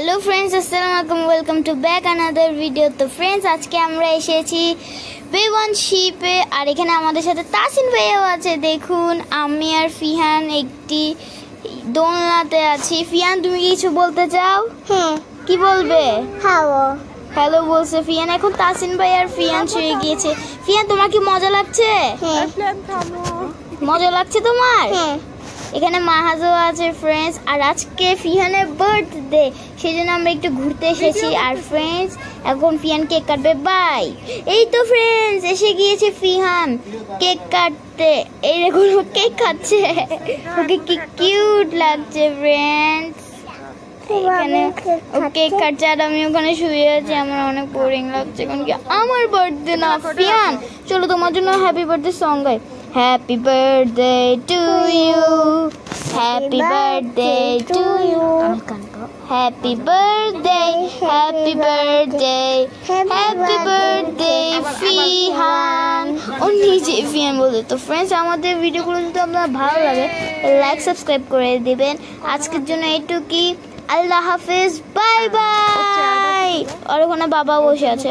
Hello friends, আসসালামু আলাইকুম, welcome to back another video. তো ফ্রেন্ডস, আজকে আমরা এসেছি বেওয়ান শিপে, আর এখানে আমাদের সাথে তাসিন ভাইয়াও আছে। দেখুন, আমি আর ফিহান একটি দোলনাতে আছি। ফিহান, তুমি কিছু বলতে চাও? হ্যাঁ। কি বলবে? হ্যালো হ্যালো বলছে ফিহান। এখন তাসিন ভাই আর ফিহান শুয়ে গিয়েছে। ফিহান, তোমার কি মজা লাগছে? হ্যাঁ। মজা লাগছে তোমার? হ্যাঁ। এখানে মাহাজও আছে ফ্রেন্ডস, আর আজকে ফিহানের বার্থডে, সেই জন্য আমরা একটু ঘুরতে এসেছি। আর ফ্রেন্ডস, এখন ফিহান কেক কাটবে। বাই। এই তো ফ্রেন্ডস, এসে গিয়েছে ফিহান কেক কাটতে। এই দেখুন, কেক খাচ্ছে। ওকে কি কিউট লাগছে ফ্রেন্ডস। এখানে ও কেক কাটছে আর আমি ওখানে শুয়ে আছি। আমার অনেক বোরিং লাগছে, কারণ কি আমার বার্থডে না। ফিহান, চলো তোমার জন্য happy birthday song guy. Happy birthday to you, happy birthday to you, happy birthday, happy birthday, happy birthday ফিহান। ও নিজে ফিহান বলে। তো ফ্রেন্ডস, আমাদের ভিডিওগুলো যদি আপনার ভালো লাগে, লাইক সাবস্ক্রাইব করে দিবেন। আজকের জন্য এইটুকুই। আল্লাহ হাফেজ, বাই বাই। আর ওখানে বাবা বসে আছে।